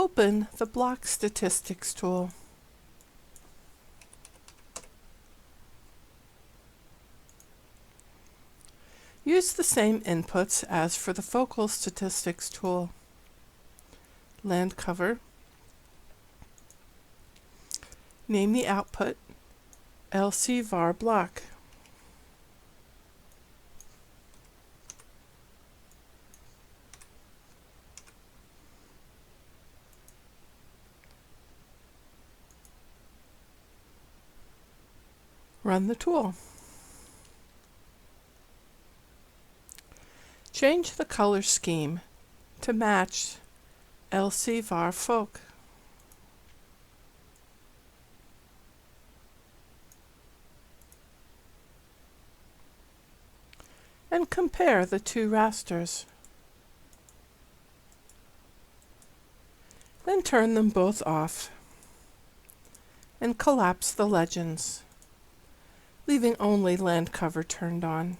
Open the Block Statistics tool. Use the same inputs as for the Focal Statistics tool. Land cover. Name the output LC-var block. Run the tool. Change the color scheme to match LC-var Foc. And compare the two rasters. Then turn them both off and collapse the legends, leaving only land cover turned on.